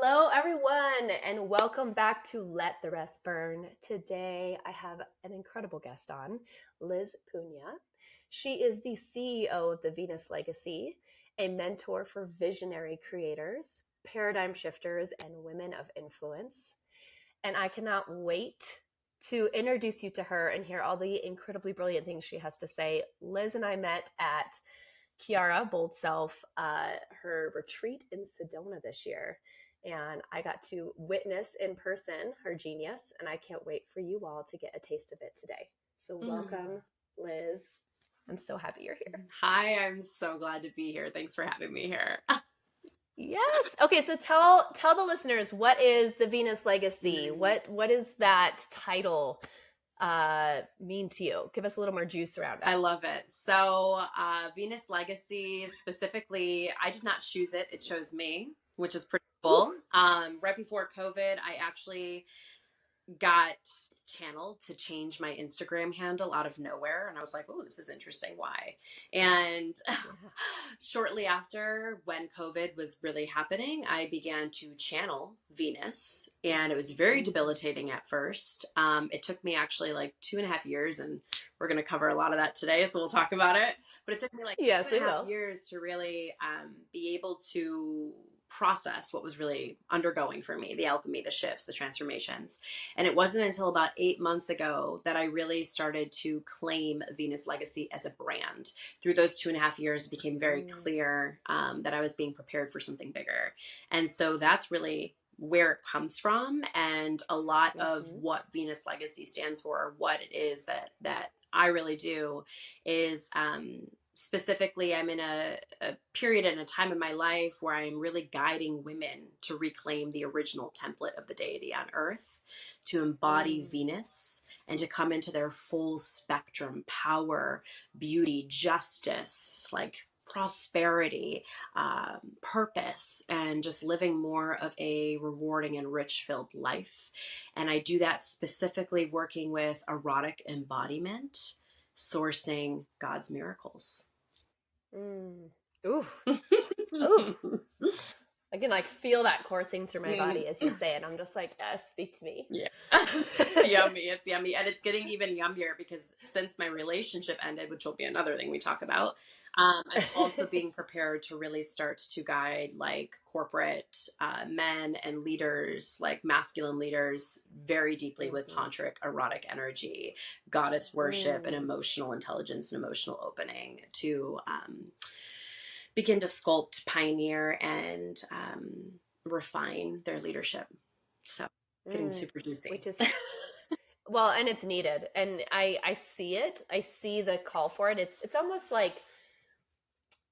Hello, everyone, and welcome back to Let the Rest Burn. Today, I have an incredible guest on, Liz Punya. She is the CEO of the Venus Legacy, a mentor for visionary creators, paradigm shifters, and women of influence. And I cannot wait to introduce you to her and hear all the incredibly brilliant things she has to say. Liz and I met at Kiara Bold Self, her retreat in Sedona this year. And I got to witness in person her genius, and I can't wait for you all to get a taste of it today. So welcome, Liz. I'm so happy you're here. Hi, I'm so glad to be here. Thanks for having me here. Yes. Okay, so tell the listeners, what is the Venus Legacy? What is that title mean to you? Give us a little more juice around it. I love it. So Venus Legacy, specifically, I did not choose it. It chose me, which is pretty cool. Right before COVID, I actually got channeled to change my Instagram handle out of nowhere. And I was like, oh, this is interesting. Why? And shortly after, when COVID was really happening, I began to channel Venus. And it was very debilitating at first. It took me actually like 2.5 years, and we're going to cover a lot of that today. So we'll talk about it. But it took me like Yes, 2.5 years to really be able to process what was really undergoing for me, the alchemy, the shifts, the transformations. And it wasn't until about 8 months ago that I really started to claim Venus Legacy as a brand. Through those 2.5 years, it became very clear that I was being prepared for something bigger. And so that's really where it comes from. And a lot of what Venus Legacy stands for, what it is that I really do is specifically, I'm in a period and a time in my life where I'm really guiding women to reclaim the original template of the deity on earth, to embody Venus, and to come into their full spectrum power, beauty, justice, like prosperity, purpose, and just living more of a rewarding and rich filled life. And I do that specifically working with erotic embodiment, sourcing God's miracles. Ooh. Ooh. I can like feel that coursing through my body as you say it. I'm just like, yes, speak to me. Yeah. Yummy. It's yummy. And it's getting even yummier because since my relationship ended, which will be another thing we talk about, I'm also being prepared to really start to guide like corporate men and leaders, like masculine leaders, very deeply with tantric, erotic energy, goddess worship, and emotional intelligence and emotional opening to begin to sculpt, pioneer, and refine their leadership. So getting super juicy. Which is well, and it's needed. And I see it. I see the call for it. It's almost like,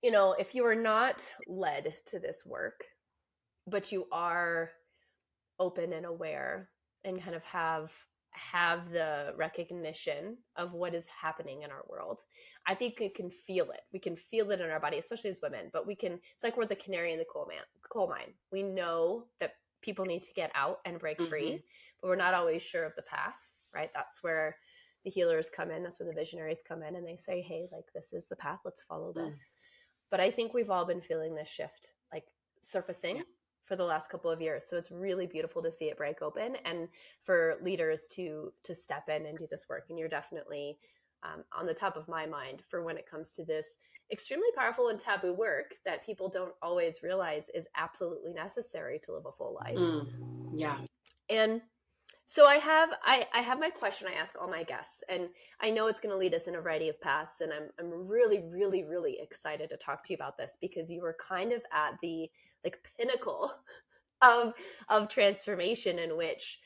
you know, if you are not led to this work, but you are open and aware and kind of have the recognition of what is happening in our world, I think we can feel it. We can feel it in our body, especially as women, but it's like we're the canary in the coal mine. We know that people need to get out and break free, but we're not always sure of the path, right? That's where the healers come in. That's where the visionaries come in, and they say, hey, like, this is the path. Let's follow this. But I think we've all been feeling this shift, like surfacing for the last couple of years. So it's really beautiful to see it break open and for leaders to step in and do this work. And you're definitely on the top of my mind for when it comes to this extremely powerful and taboo work that people don't always realize is absolutely necessary to live a full life. Yeah. And so I have my question I ask all my guests, and I know it's going to lead us in a variety of paths, and I'm really, really, really excited to talk to you about this because you were kind of at the like pinnacle of transformation, in which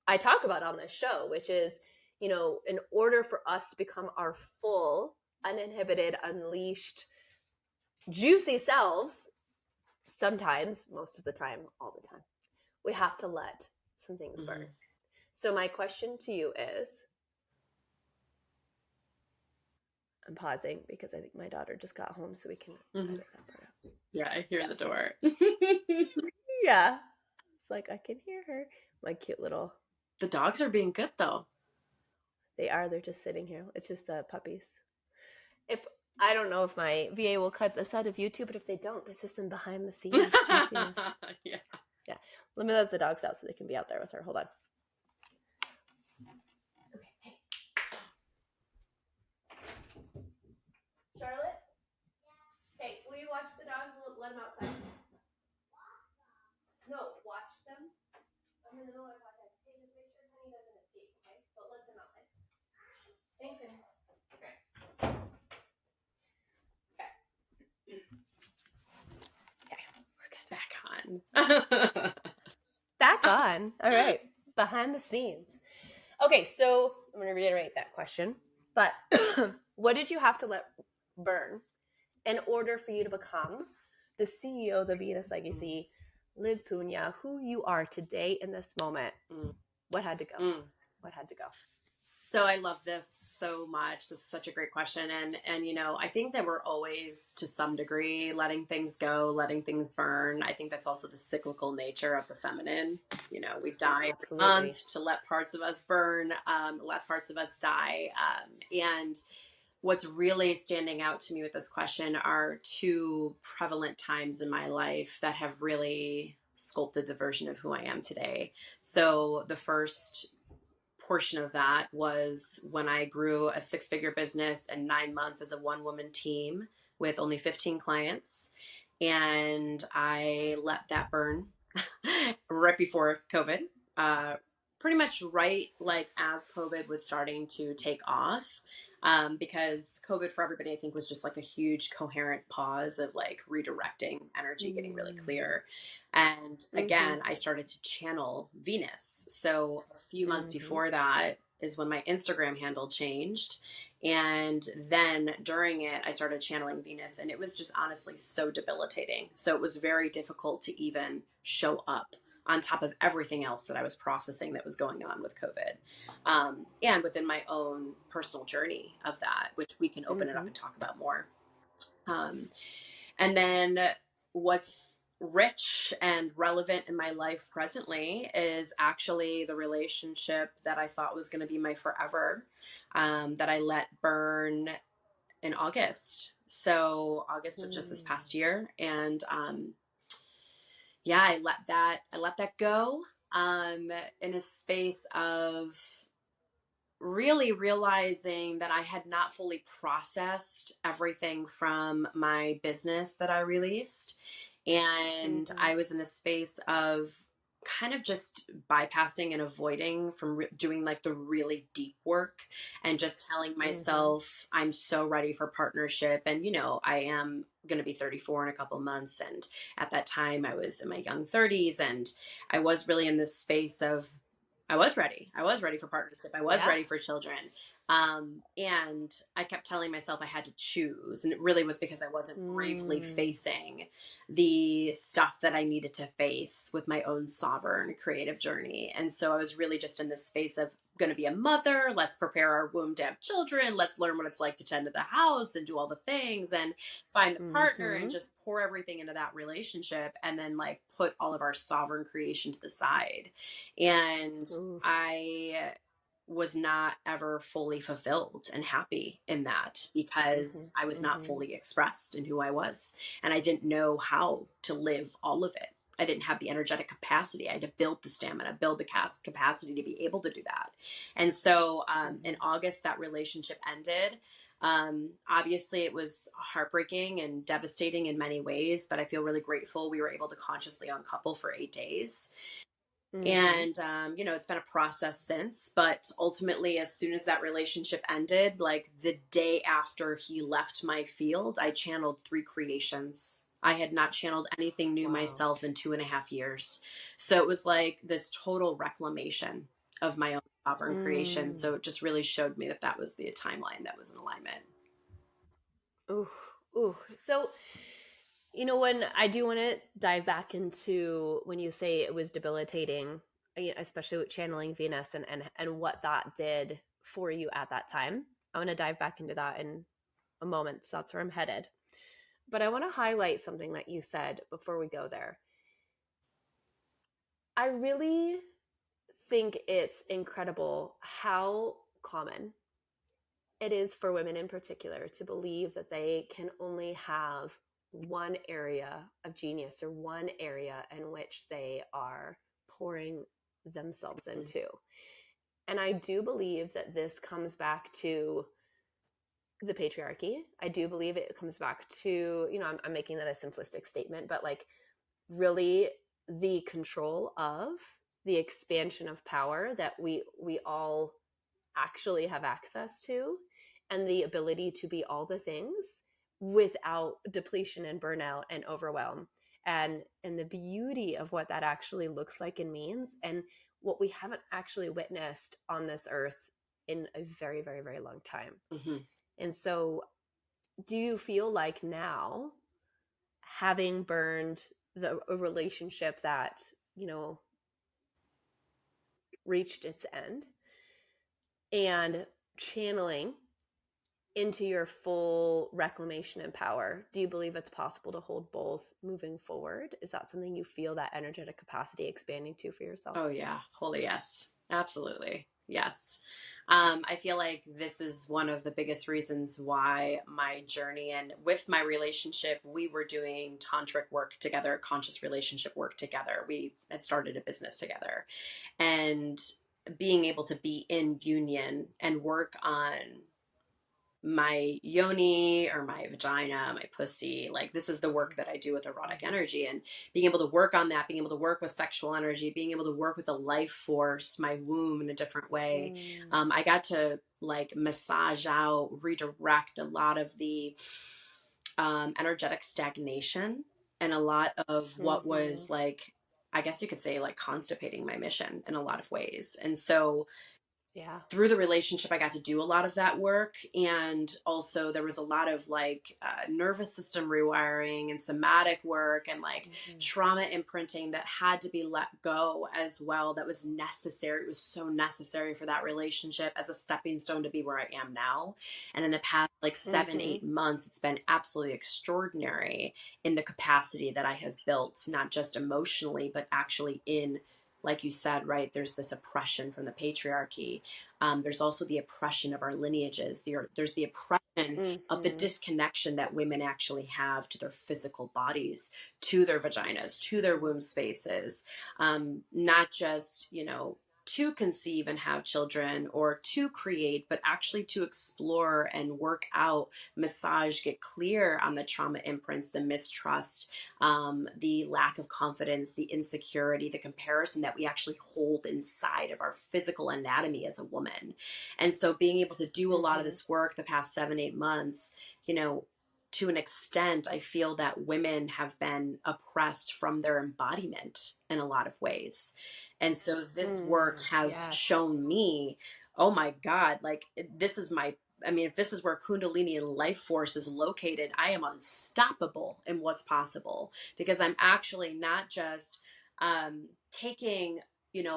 I talk about on this show, which is, you know, in order for us to become our full, uninhibited, unleashed, juicy selves, sometimes, most of the time, all the time, we have to let some things burn. So my question to you is, I'm pausing because I think my daughter just got home, so we can edit that part out. Yeah, I hear the door. Yeah. It's like I can hear her. My cute little... The dogs are being good, though. They are. They're just sitting here. It's just the puppies. I don't know if my VA will cut this out of YouTube, but if they don't, this is some behind the scenes juiciness. Yeah. Yeah. Let me let the dogs out so they can be out there with her. Hold on. Okay, hey. Charlotte? Hey, will you watch the dogs and let them outside? No, watch them. I'm in the middle of a podcast. Hey, just make sure Honey doesn't escape, okay? But let them outside. Thanks, Honey. Okay. Okay, we're good. Back on. Back on. All right. Behind the scenes. Okay, so I'm going to reiterate that question. But what did you have to let burn in order for you to become the CEO of the Venus Legacy, Liz Punya, who you are today in this moment? Mm. What had to go? Mm. What had to go? So I love this so much. This is such a great question. And you know, I think that we're always to some degree letting things go, letting things burn. I think that's also the cyclical nature of the feminine. You know, we die every Absolutely. month to let parts of us burn, let parts of us die. And what's really standing out to me with this question are two prevalent times in my life that have really sculpted the version of who I am today. So the first portion of that was when I grew a 6-figure business in 9 months as a one woman team with only 15 clients. And I let that burn right before COVID. Uh, Pretty much right like as COVID was starting to take off. Because COVID for everybody, I think, was just like a huge coherent pause of like redirecting energy, getting really clear. And Mm-hmm. again, I started to channel Venus. So a few months Mm-hmm. before that is when my Instagram handle changed. And then during it, I started channeling Venus, and it was just honestly so debilitating. So it was very difficult to even show up on top of everything else that I was processing that was going on with COVID. And within my own personal journey of that, which we can open it up Mm-hmm. and talk about more. Um, and then what's rich and relevant in my life presently is actually the relationship that I thought was going to be my forever, that I let burn in August. So August of just this past year. And yeah, I let that go in a space of really realizing that I had not fully processed everything from my business that I released. And Mm-hmm. I was in a space of kind of just bypassing and avoiding from doing like the really deep work and just telling Mm-hmm. myself, I'm so ready for partnership. And, you know, I am going to be 34 in a couple months. And at that time, I was in my young 30s, and I was really in this space of I was ready. I was ready for partnership. I was Yeah. ready for children. And I kept telling myself I had to choose. And it really was because I wasn't bravely Mm. facing the stuff that I needed to face with my own sovereign creative journey. And so I was really just in this space of going to be a mother. Let's prepare our womb to have children. Let's learn what it's like to tend to the house and do all the things and find the partner and Mm-hmm. just pour everything into that relationship and then like put all of our sovereign creation to the side. And Oof. I was not ever fully fulfilled and happy in that Mm-hmm. because I was not Mm-hmm. fully expressed in who I was. And I didn't know how to live all of it. I didn't have the energetic capacity. I had to build the stamina, build the capacity to be able to do that. And so in Mm-hmm. August, that relationship ended. Obviously, it was heartbreaking and devastating in many ways, but I feel really grateful we were able to consciously uncouple for 8 days. Mm-hmm. And you know, it's been a process since, but ultimately as soon as that relationship ended, like the day after he left my field, I channeled 3 creations. I had not channeled anything new Wow. myself in 2.5 years. So it was like this total reclamation of my own sovereign creation. Mm. So it just really showed me that that was the timeline that was in alignment. Ooh. Ooh. So, when I do want to dive back into when you say it was debilitating, especially with channeling Venus and what that did for you at that time. I want to dive back into that in a moment. So that's where I'm headed. But I want to highlight something that you said before we go there. I really think it's incredible how common it is for women in particular to believe that they can only have one area of genius or one area in which they are pouring themselves Mhm. into. And I do believe that this comes back to the patriarchy. I do believe it comes back to, I'm making that a simplistic statement, but like really the control of the expansion of power that we all actually have access to, and the ability to be all the things without depletion and burnout and overwhelm, and the beauty of what that actually looks like and means, and what we haven't actually witnessed on this earth in a very, very, very long time. Mhm. And so do you feel like now, having burned a relationship that, reached its end, and channeling into your full reclamation and power, do you believe it's possible to hold both moving forward? Is that something you feel that energetic capacity expanding to for yourself? Oh yeah, holy yes, absolutely. Yes. I feel like this is one of the biggest reasons why my journey and with my relationship, we were doing tantric work together, conscious relationship work together. We had started a business together, and being able to be in union and work on my yoni or my vagina, my pussy. Like, this is the work that I do with erotic Mm-hmm. energy, and being able to work on that, being able to work with sexual energy, being able to work with the life force, my womb in a different way. Mm. I got to like massage out, redirect a lot of the energetic stagnation and a lot of what Mm-hmm. was like, I guess you could say, like constipating my mission in a lot of ways. And so Yeah. through the relationship, I got to do a lot of that work. And also, there was a lot of like nervous system rewiring and somatic work and like Mm-hmm. trauma imprinting that had to be let go as well. That was necessary. It was so necessary for that relationship as a stepping stone to be where I am now. And in the past, like seven, Mm-hmm. 8 months, it's been absolutely extraordinary in the capacity that I have built, not just emotionally, but actually in, like you said, right? There's this oppression from the patriarchy. There's also the oppression of our lineages. There's the oppression of the Mm-hmm. disconnection that women actually have to their physical bodies, to their vaginas, to their womb spaces. Not just, to conceive and have children or to create, but actually to explore and work out, massage, get clear on the trauma imprints, the mistrust, the lack of confidence, the insecurity, the comparison that we actually hold inside of our physical anatomy as a woman. And so being able to do a lot of Mm-hmm. this work the past 7, 8 months, you know, to an extent, I feel that women have been oppressed from their embodiment in a lot of ways. And so this work Mm. has Yes. shown me, oh my God, like this is my, I mean, if this is where Kundalini and life force is located, I am unstoppable in what's possible because I'm actually not just taking,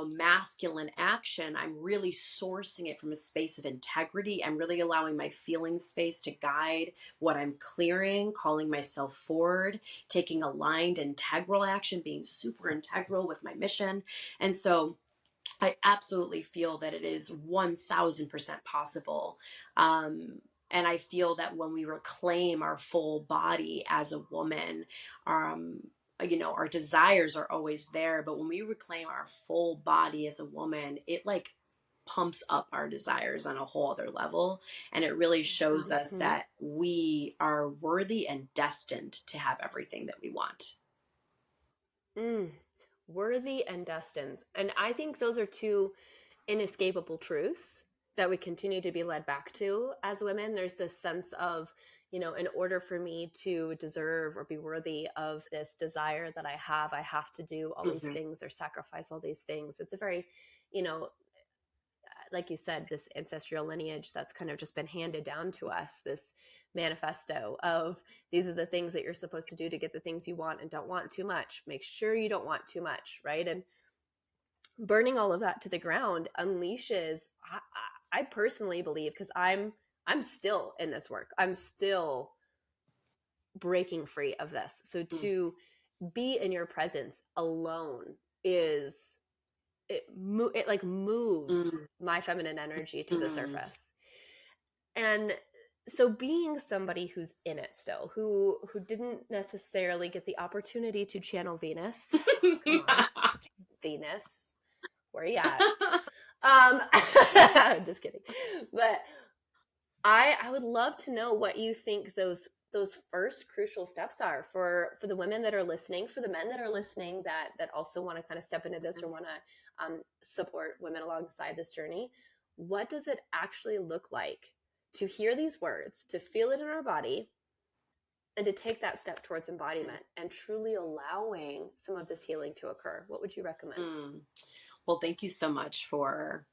masculine action. I'm really sourcing it from a space of integrity. I'm really allowing my feeling space to guide what I'm clearing, calling myself forward, taking aligned, integral action, being super integral with my mission. And so, I absolutely feel that it is 1000% possible. Um, and I feel that when we reclaim our full body as a woman, our desires are always there. But when we reclaim our full body as a woman, it like pumps up our desires on a whole other level. And it really shows us Mm-hmm. that we are worthy and destined to have everything that we want. Mm. Worthy and destined. And I think those are two inescapable truths that we continue to be led back to as women. There's this sense of, in order for me to deserve or be worthy of this desire that I have to do all these Hmm. things or sacrifice all these things. It's a very, you know, like you said, this ancestral lineage that's kind of just been handed down to us, this manifesto of these are the things that you're supposed to do to get the things you want, and don't want too much. Make sure you don't want too much, right? And burning all of that to the ground unleashes, I personally believe, because I'm still in this work, I'm still breaking free of this. So to be in your presence alone is, it like moves Mm-hmm. my feminine energy to the surface. And so being somebody who's in it still, who didn't necessarily get the opportunity to channel Venus, come on, Venus, where you at? I'm just kidding. But I would love to know what you think those first crucial steps are for the women that are listening, for the men that are listening that also want to kind of step into this or want to support women alongside this journey. What does it actually look like to hear these words, to feel it in our body, and to take that step towards embodiment and truly allowing some of this healing to occur? What would you recommend? Mm. Well, thank you so much for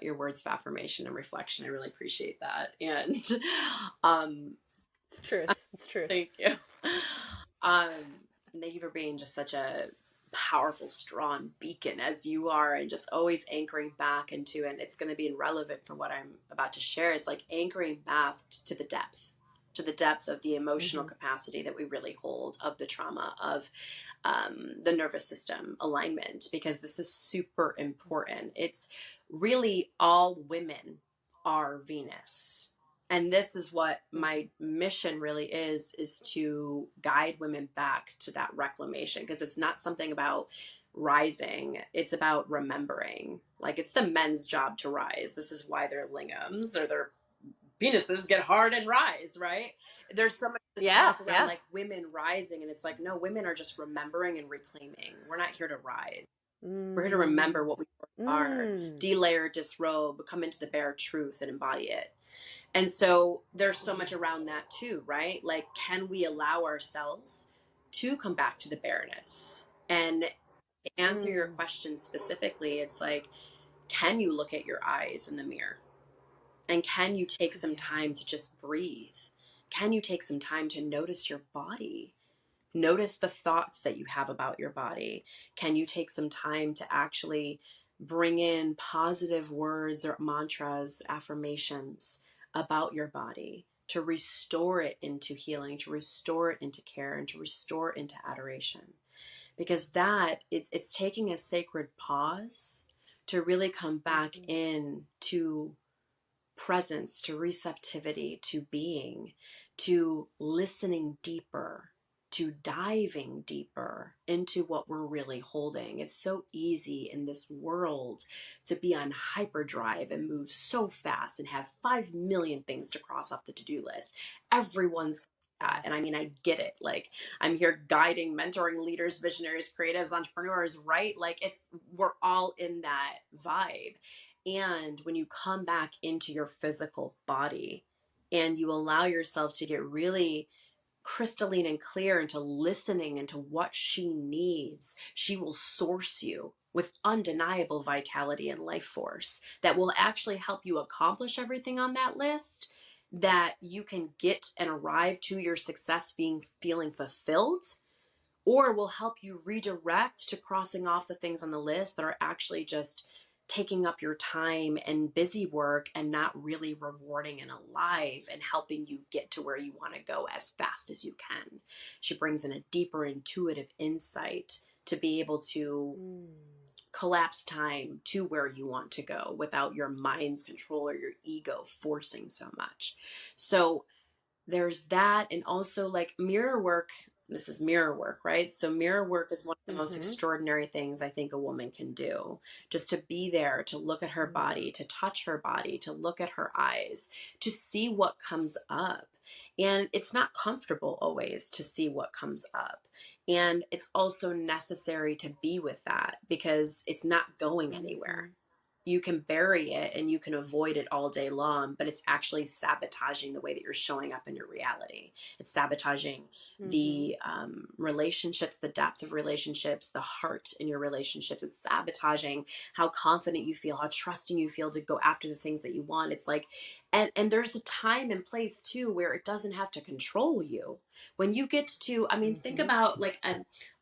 your words of affirmation and reflection. I really appreciate that. And um, It's truth. It's truth. thank you. Um, thank you for being just such a powerful, strong beacon as you are, and just always anchoring back into, and it's going to be irrelevant for what I'm about to share. It's like anchoring back to the depth of the emotional Mm-hmm. capacity that we really hold, of the trauma, of the nervous system alignment, because this is super important. It's really all women are Venus. And this is what Mm-hmm. my mission really is to guide women back to that reclamation, because it's not something about rising, it's about remembering. Like, it's the men's job to rise. This is why their lingams or their penises get hard and rise, right? There's so much Yeah, talk around yeah. like women rising, and it's like, no, women are just remembering and reclaiming. We're not here to rise. We're here to remember Mm. what we are, Mm. delayer, disrobe, come into the bare truth and embody it. And so there's so Mm. much around that too, right? Like, can we allow ourselves to come back to the bareness? And to answer your Mm. question specifically, it's like, can you look at your eyes in the mirror? And can you take some Yeah. time to just breathe? Can you take some time to notice your body? Notice the thoughts that you have about your body. Can you take some time to actually bring in positive words or mantras, affirmations about your body, to restore it into healing, to restore it into care, and to restore it into adoration? Because it's taking a sacred pause to really come back Mm-hmm. in to presence, to receptivity, to being, to listening deeper, to diving deeper into what we're really holding. It's so easy in this world to be on hyperdrive and move so fast and have 5 million things to cross off the to-do list. Everyone's that. And I Yes. mean, I get it. Like, I'm here guiding, mentoring leaders, visionaries, creatives, entrepreneurs, right? Like, we're all in that vibe. And when you come back into your physical body and you allow yourself to get really crystalline and clear into listening into what she needs, she will source you with undeniable vitality and life force that will actually help you accomplish everything on that list, that you can get and arrive to your success being feeling fulfilled, or will help you redirect to crossing off the things on the list that are actually just taking up your time and busy work and not really rewarding and alive and helping you get to where you want to go as fast as you can. She brings in a deeper intuitive insight to be able to Mm. collapse time to where you want to go without your mind's control or your ego forcing so much. So there's that. And also, like, mirror work, this is mirror work, right? So mirror work is one of the most Mm-hmm. extraordinary things I think a woman can do, just to be there, to look at her Mm. body, to touch her body, to look at her eyes, to see what comes up. And it's not comfortable always to see what comes up, and it's also necessary to be with that because it's not going Mm-hmm. anywhere. You can bury it and you can avoid it all day long, but it's actually sabotaging the way that you're showing up in your reality. It's sabotaging Mm-hmm. the relationships, the depth of relationships, the heart in your relationships. It's sabotaging how confident you feel, how trusting you feel to go after the things that you want. It's like, and there's a time and place too where it doesn't have to control you. When you get to, I mean, think Mm-hmm. about like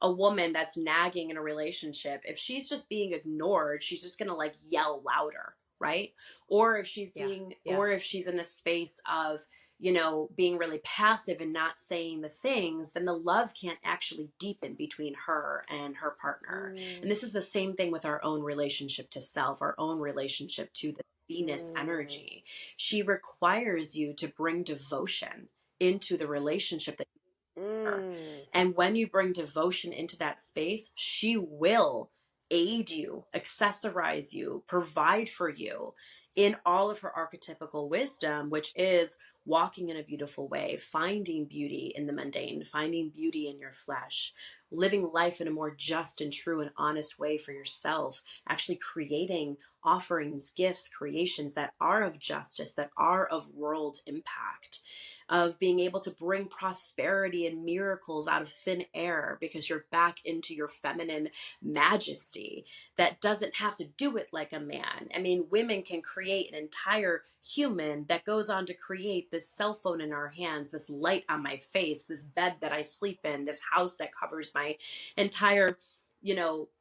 a woman that's nagging in a relationship. If she's just being ignored, she's just going to like yell louder, right? Or if she's Yeah. being, Yeah. or if she's in a space of, you know, being really passive and not saying the things, then the love can't actually deepen between her and her partner. And Mm. this is the same thing with our own relationship to self, our own relationship to the Venus Mm. energy. She requires you to bring devotion into the relationship that you are. Mm. And when you bring devotion into that space, she will aid you, accessorize you, provide for you in all of her archetypical wisdom, which is walking in a beautiful way, finding beauty in the mundane, finding beauty in your flesh, living life in a more just and true and honest way for yourself, actually creating offerings, gifts, creations that are of justice, that are of world impact, of being able to bring prosperity and miracles out of thin air because you're back into your feminine majesty that doesn't have to do it like a man. I mean, women can create an entire human that goes on to create this cell phone in our hands, this light on my face, this bed that I sleep in, this house that covers my entire,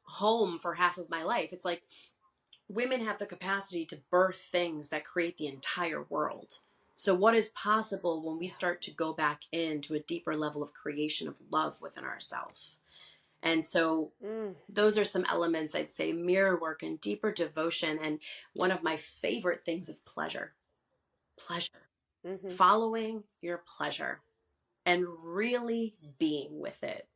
home for half of my life. It's like women have the capacity to birth things that create the entire world. So, what is possible when we Yeah. start to go back into a deeper level of creation of love within ourselves? And so, Mm. those are some elements I'd say mirror work and deeper devotion. And one of my favorite things is pleasure. Pleasure. Mm-hmm. Following your pleasure and really being with it.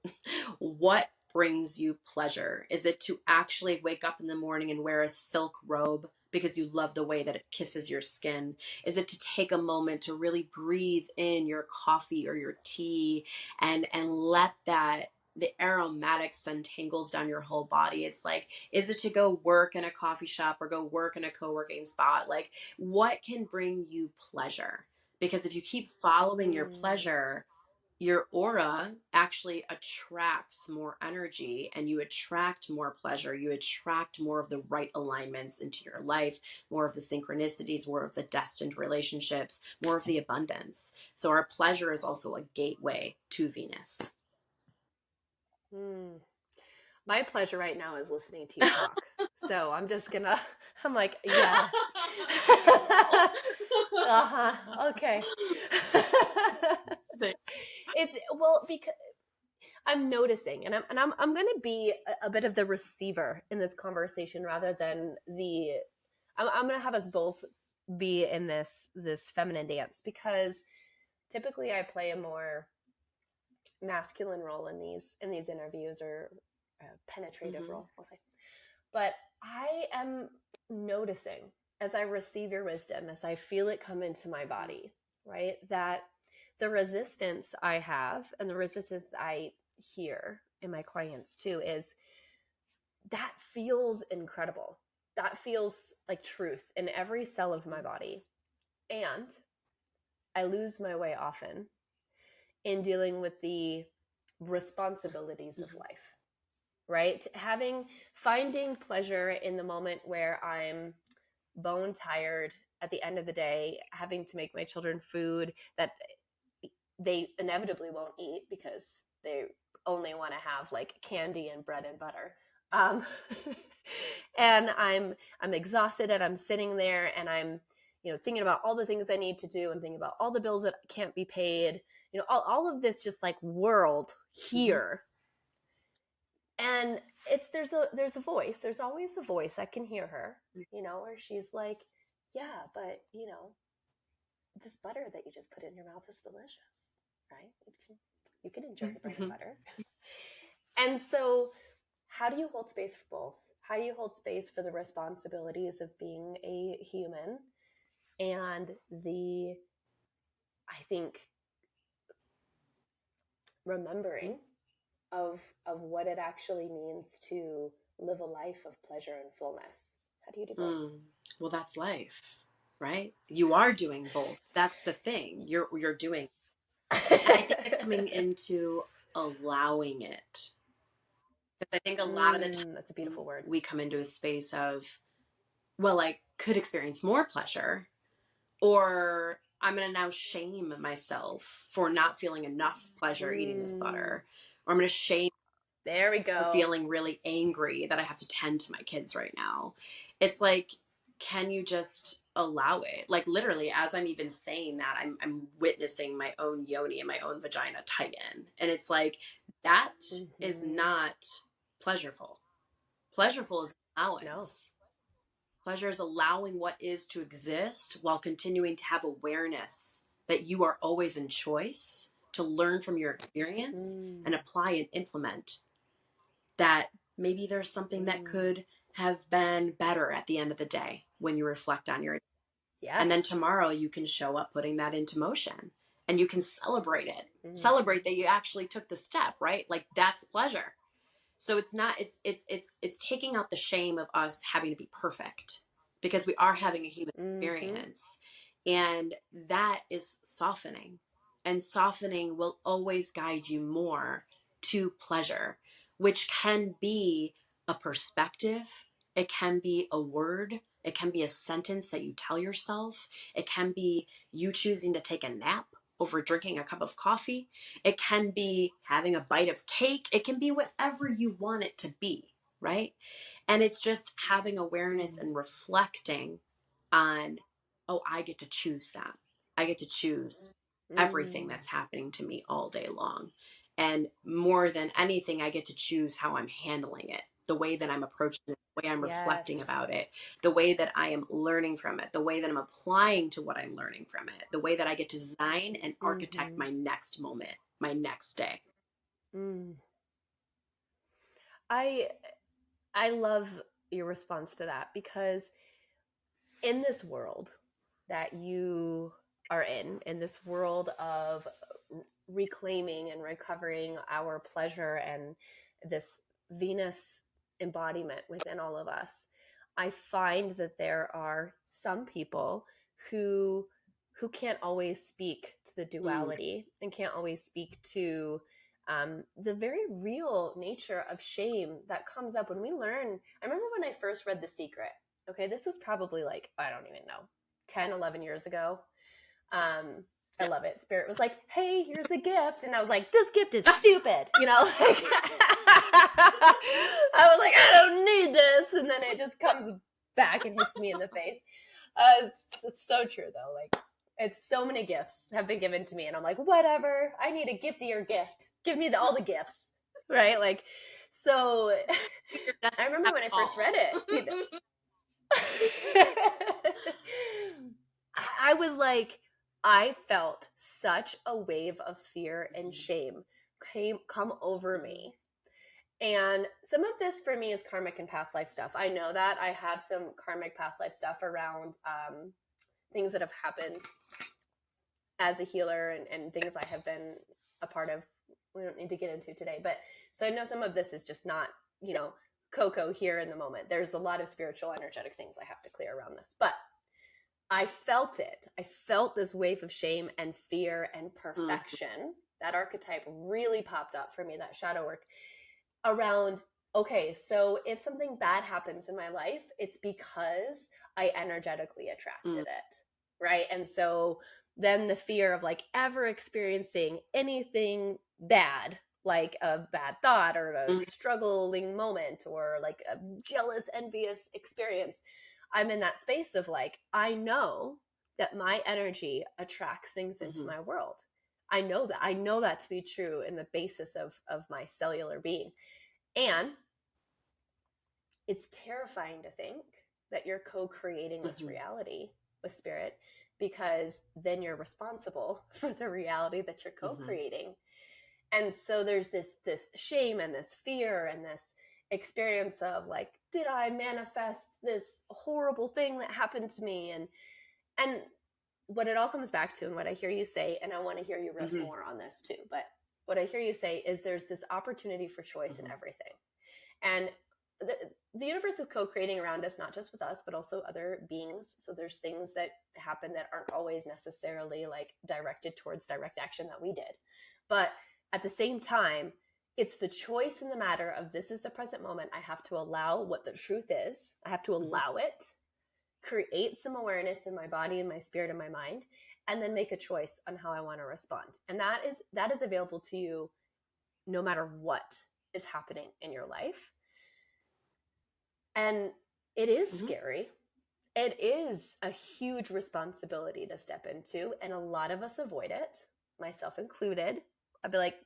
What brings you pleasure? Is it to actually wake up in the morning and wear a silk robe because you love the way that it kisses your skin? Is it to take a moment to really breathe in your coffee or your tea and let that the aromatics untangles down your whole body? It's like, is it to go work in a coffee shop or go work in a co-working spot? Like, what can bring you pleasure? Because if you keep following your Mm. pleasure, your aura actually attracts more energy and you attract more pleasure. You attract more of the right alignments into your life, more of the synchronicities, more of the destined relationships, more of the abundance. So, our pleasure is also a gateway to Venus. Mm. My pleasure right now is listening to you talk. So I'm just gonna, I'm like, yes. Uh-huh. Okay. It's well because I'm noticing, and I'm going to be a bit of the receiver in this conversation rather than the. I'm going to have us both be in this feminine dance because typically I play a more masculine role in these interviews or a penetrative Mm-hmm. role, I'll say. But I am noticing as I receive your wisdom, as I feel it come into my body, right? That the resistance I have and the resistance I hear in my clients too is that feels incredible. That feels like truth in every cell of my body. And I lose my way often in dealing with the responsibilities of Mm-hmm. life, right? Finding pleasure in the moment where I'm bone tired at the end of the day, having to make my children food that they inevitably won't eat because they only want to have like candy and bread and butter. Um, and I'm exhausted and I'm sitting there and I'm thinking about all the things I need to do and thinking about all the bills that can't be paid. All of this just like world Mm-hmm. here. And there's a voice. There's always a voice. I can hear her, where she's like, yeah, but this butter that you just put in your mouth is delicious, right? You can enjoy the bread and Mm-hmm. butter. And so, how do you hold space for both? How do you hold space for the responsibilities of being a human and I think, remembering of what it actually means to live a life of pleasure and fullness? How do you do both? Mm. Well, that's life, right? You are doing both. That's the thing. You're doing, and I think it's coming into allowing it. Because I think a lot of the That's a time beautiful word. we come into a space of, well, I could experience more pleasure, or I'm going to now shame myself for not feeling enough pleasure eating this Mm, butter, or I'm going to shame there we for go. feeling really angry that I have to tend to my kids right now. It's like, can you just allow it? Like literally, as I'm even saying that, I'm witnessing my own yoni and my own vagina tighten. And it's like, that is Hmm. not pleasureful. Pleasureful is No. allowance. Pleasure is allowing what is to exist while continuing to have awareness that you are always in choice to learn from your experience and Mm. apply and implement that Maybe there's something that Mm. could have been better at the end of the day when you reflect on your, and then Yes. tomorrow you can show up putting that into motion and you can celebrate it. Mm. Celebrate that you actually took the step, right? Like that's pleasure. So it's not, it's taking out the shame of us having to be perfect, because we are having a human Mm-hmm. experience, and that is softening, and softening will always guide you more to pleasure, which can be a perspective, it can be a word, it can be a sentence that you tell yourself, it can be you choosing to take a nap over drinking a cup of coffee, it can be having a bite of cake. It can be whatever you want it to be, right? And it's just having awareness Mm. and reflecting on, oh, I get to choose that. I get to choose everything Mm. that's happening to me all day long. And more than anything, I get to choose how I'm handling it, the way that I'm approaching it, the way I'm reflecting Yes. about it, the way that I am learning from it, the way that I'm applying to what I'm learning from it, the way that I get to design and architect Mm-hmm. my next moment, my next day. Mm. I I love your response to that because in this world that you are in this world of reclaiming and recovering our pleasure and this Venus embodiment within all of us, I find that there are some people who can't always speak to the Mm, duality and can't always speak to the very real nature of shame that comes up when we learn. I remember when I first read The Secret. Okay, this was probably like, I don't even know, 10, 11 years ago. I yeah. love it. Spirit was like, hey, here's a gift. And I was like, this gift is stupid. You know, like, I was like, I don't need this. And then it just comes back and hits me in the face. It's so true, though. Like, it's so many gifts have been given to me. And I'm like, whatever. I need a giftier gift. Give me all the gifts. Right. Like, so Your I destiny remember have when I it first read all. it, you know, I was like, I felt such a wave of fear and shame come over Mhm, me. And some of this for me is karmic and past life stuff. I know that I have some karmic past life stuff around things that have happened as a healer and things I have been a part of. We don't need to get into today, but so I know some of this is just not, you know, cocoa here in the moment. There's a lot of spiritual, energetic things I have to clear around this, but I felt it. I felt this wave of shame and fear and mhm, perfection. That archetype really popped up for me, that shadow work around, okay, so if something bad happens in my life, it's because I energetically attracted mhm, it. Right. And so then the fear of like ever experiencing anything bad, like a bad thought or a mhm, struggling moment or like a jealous, envious experience, I'm in that space of like, I know that my energy attracts things into mhm, my world. I know that. I know that to be true in the basis of my cellular being. And it's terrifying to think that you're co-creating this mhm, reality with spirit, because then you're responsible for the reality that you're mhm, co-creating. And so there's this shame and this fear and this experience of like, did I manifest this horrible thing that happened to me? And what it all comes back to, and what I hear you say, and I want to hear you riff mhm, more on this too, but what I hear you say is there's this opportunity for choice in mhm, everything. And the, the universe is co-creating around us, not just with us but also other beings. So there's things that happen that aren't always necessarily like directed towards direct action that we did, but at the same time, it's the choice in the matter of, this is the present moment. I have to allow what the truth is. I have to mhm, allow it, create some awareness in my body and my spirit and my mind, and then make a choice on how I want to respond. And that is available to you no matter what is happening in your life. And it is mhm, scary. It is a huge responsibility to step into, and a lot of us avoid it, myself included. I'd be like,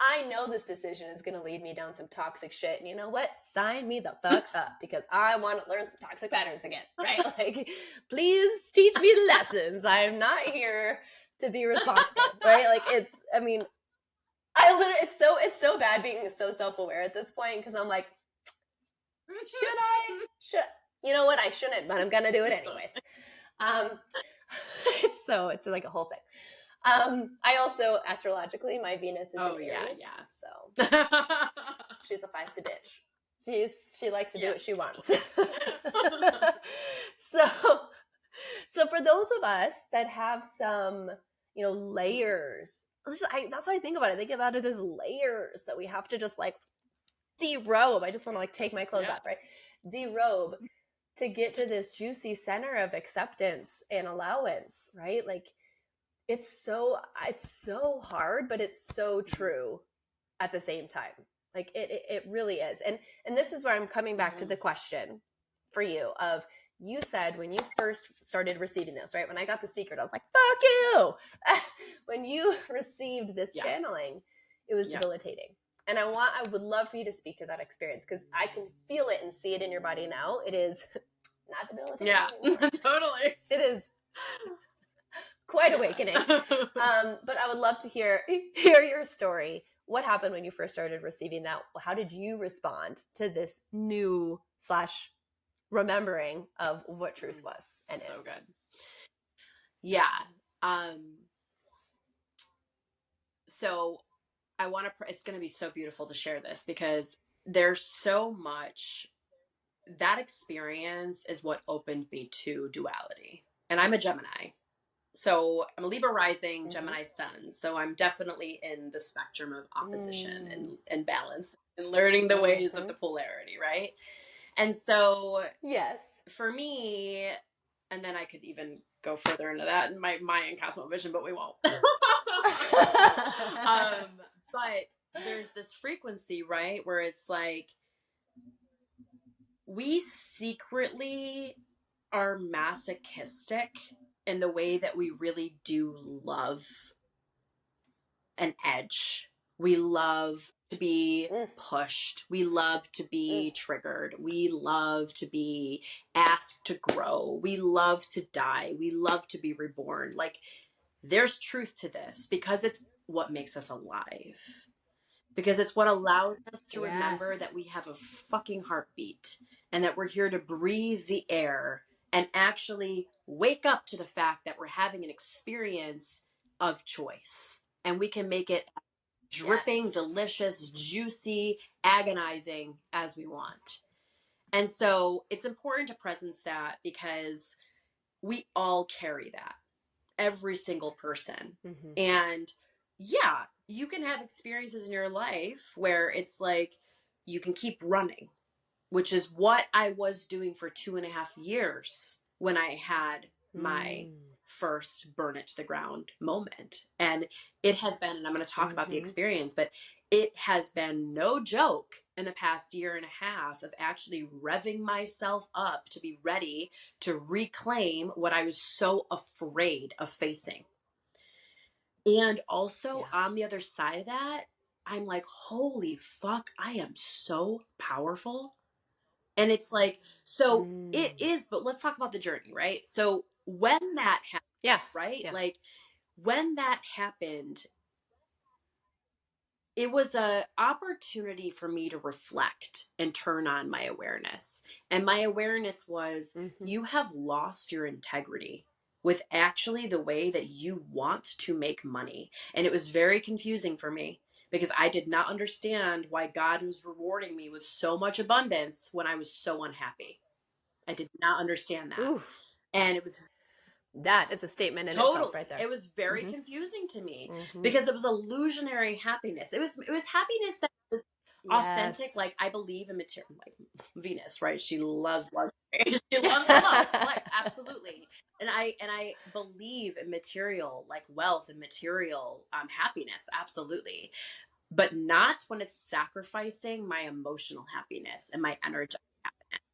I know this decision is going to lead me down some toxic shit. And you know what? Sign me the fuck up, because I want to learn some toxic patterns again, right? Like, please teach me lessons. I'm not here to be responsible, right? Like, I mean, I literally, it's so bad being so self aware at this point, because I'm like, Should I? Should you know what? I shouldn't, but I'm gonna do it anyways. Totally. Um, it's like a whole thing. I also astrologically, my Venus is in Oh yeah, Aries, so yeah. she's a feisty bitch. She likes to do Yeah. what she wants. so so for those of us that have some, layers, that's what I think about it. I think about it as layers that we have to just like derobe. I just want to like take my clothes Yeah. off, right? Derobe to get to this juicy center of acceptance and allowance, right? Like it's so hard, but it's so true at the same time. Like it really is. And this is where I'm coming back to Mm-hmm. the question for you of, you said when you first started receiving this, right? When I got The Secret, I was like, fuck you. When you received this Yeah. channeling, it was Yeah. debilitating. And I would love for you to speak to that experience, because I can feel it and see it in your body now. It is not debilitating Yeah. anymore. Totally. It is quite Yeah. awakening. But I would love to hear your story. What happened when you first started receiving that? How did you respond to this new slash remembering of what truth was and So is? good. Yeah. Um, so I want to, it's going to be so beautiful to share this because there's so much. That experience is what opened me to duality. And I'm a Gemini. So I'm a Libra rising, Mm-hmm. Gemini sun. So I'm definitely in the spectrum of opposition Mm. and balance and learning the ways of Mm-hmm. the polarity, right? And so Yes. for me, and then I could even go further into that in my Mayan cosmo vision, but we won't. But there's this frequency, right, where it's like we secretly are masochistic in the way that we really do love an edge. We love to be Mm, pushed. We love to mm, be triggered. We love to be asked to grow. We love to die. We love to be reborn. Like, there's truth to this because it's what makes us alive. Because it's what allows us to remember yes. that we have a fucking heartbeat and that we're here to breathe the air and actually wake up to the fact that we're having an experience of choice. And we can make it dripping, Yes. delicious, juicy, agonizing as we want. And so it's important to presence that because we all carry that, every single person. Mm-hmm. And yeah, you can have experiences in your life where it's like you can keep running, which is what I was doing for 2.5 years when I had my Mm. first burn it to the ground moment. And it has been, and I'm going to talk about the Mm-hmm. experience, but it has been no joke in the past year and a half of actually revving myself up to be ready to reclaim what I was so afraid of facing. And also Yeah. on the other side of that, I'm like, holy fuck, I am so powerful. And it's like, so it Mm. is, but let's talk about the journey, right? So when that happened, Yeah. right? Yeah. Like when that happened, it was a opportunity for me to reflect and turn on my awareness. And my awareness was Mm-hmm. you have lost your integrity with actually the way that you want to make money. And it was very confusing for me because I did not understand why God was rewarding me with so much abundance when I was so unhappy. I did not understand that. Ooh, And it was that is a statement in itself, right totally, there. it was very Mm-hmm. confusing to me Mm-hmm. because it was illusionary happiness. It was happiness that was authentic. Yes. Like I believe in material, like Venus, right? She loves love. She loves love, like absolutely. And I believe in material, like wealth and material happiness, absolutely. But not when it's sacrificing my emotional happiness and my energy.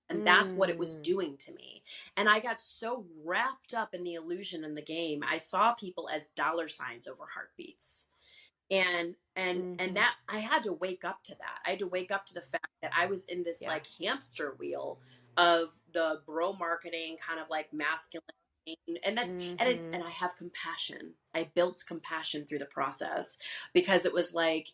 And that's what it was Mm. doing to me. And I got so wrapped up in the illusion in the game. I saw people as dollar signs over heartbeats. And Mm-hmm. that I had to wake up to that. I had to wake up to the fact that I was in this Yeah. like hamster wheel of the bro marketing kind of like masculine. and that's and Mhm. I have compassion. I built compassion through the process because it was like,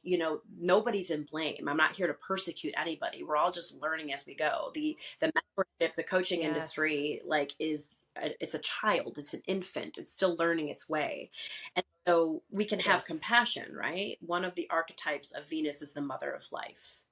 nobody's in blame. I'm not here to persecute anybody. We're all just learning as we go. The mentorship, the coaching Yes. industry, like, it's a child, it's an infant, it's still learning its way. And so we can It have is. compassion, right? One of the archetypes of Venus is the mother of life.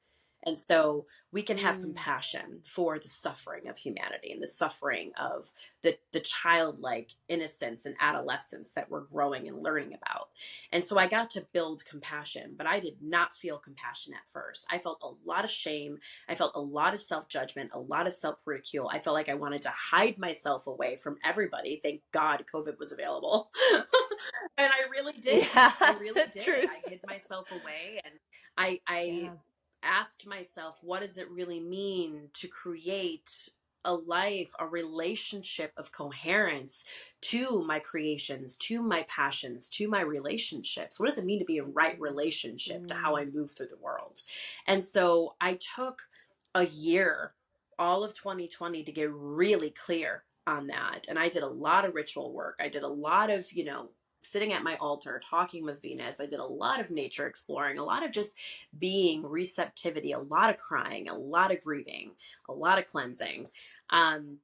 And so we can have Mm. compassion for the suffering of humanity and the suffering of the childlike innocence and adolescence that we're growing and learning about. And so I got to build compassion, but I did not feel compassion at first. I felt a lot of shame. I felt a lot of self judgment, a lot of self ridicule. I felt like I wanted to hide myself away from everybody. Thank God COVID was available. And I really did. I Yeah. really did. Truth. I hid myself away, and I Yeah. asked myself, what does it really mean to create a life, a relationship of coherence to my creations, to my passions, to my relationships? What does it mean to be in right Mm. relationship to how I Mm. move through the world? And so I took a year, all of 2020, to get really clear on that. And I did a lot of ritual work. I did a lot of, sitting at my altar, talking with Venus. I did a lot of nature exploring, a lot of just being, receptivity, a lot of crying, a lot of grieving, a lot of cleansing,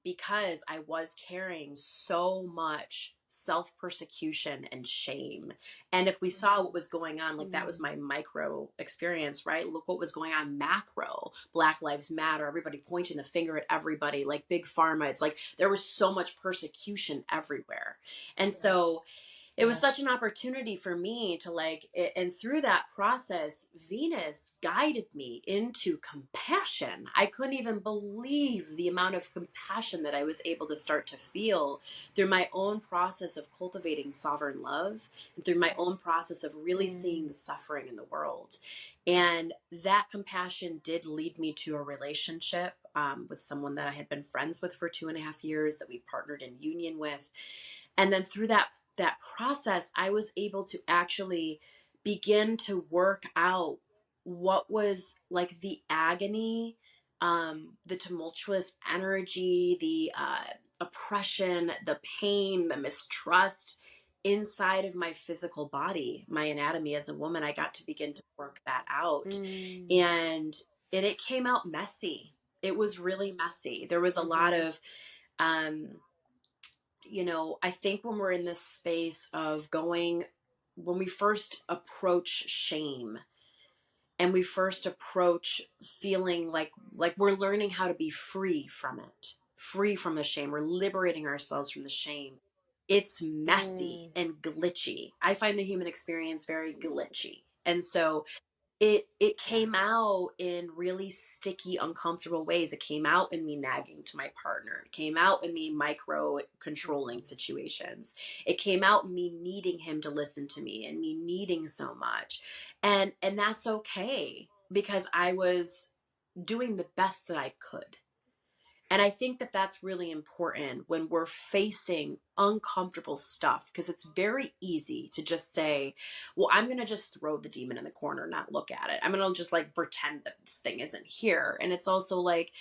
because I was carrying so much self persecution and shame. And if we saw what was going on, like, that was Mm. my micro experience, right? Look what was going on macro. Black Lives Matter, everybody pointing the finger at everybody, like big pharma. It's like there was so much persecution everywhere. And so it was such an Yes. opportunity for me to, like, and through that process, Venus guided me into compassion. I couldn't even believe the amount of compassion that I was able to start to feel through my own process of cultivating sovereign love, and through my own process of really seeing Mm. the suffering in the world. And that compassion did lead me to a relationship, with someone that I had been friends with for 2.5 years, that we partnered in union with. And then through that process, I was able to actually begin to work out what was like the agony, the tumultuous energy, the oppression, the pain, the mistrust inside of my physical body, my anatomy as a woman. I got to begin to work that out. Mm. And it came out messy. It was really messy. There was a lot Mhm. of, um, I think when we're in this space of going, when we first approach shame, and we first approach feeling like we're learning how to be free from it, free from the shame, we're liberating ourselves from the shame. It's messy Mm. and glitchy. I find the human experience very glitchy. And so it Yeah. came out in really sticky, uncomfortable ways. It came out in me nagging to my partner. It came out in me micro controlling situations. It came out in me needing him to listen to me and me needing so much. And that's okay, because I was doing the best that I could. And I think that that's really important when we're facing uncomfortable stuff, because it's very easy to just say, well, I'm going to just throw the demon in the corner, not look at it. I'm going to just, like, pretend that this thing isn't here. And it's also like,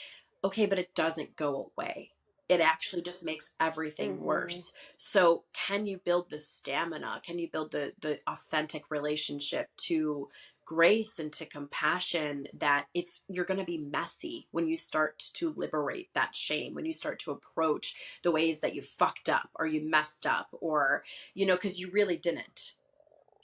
okay, but it doesn't go away. It actually just makes everything Mhm. worse. So, can you build the stamina? Can you build the authentic relationship to grace and to compassion, that you're going to be messy when you start to liberate that shame, when you start to approach the ways that you fucked up or you messed up, or because you really didn't.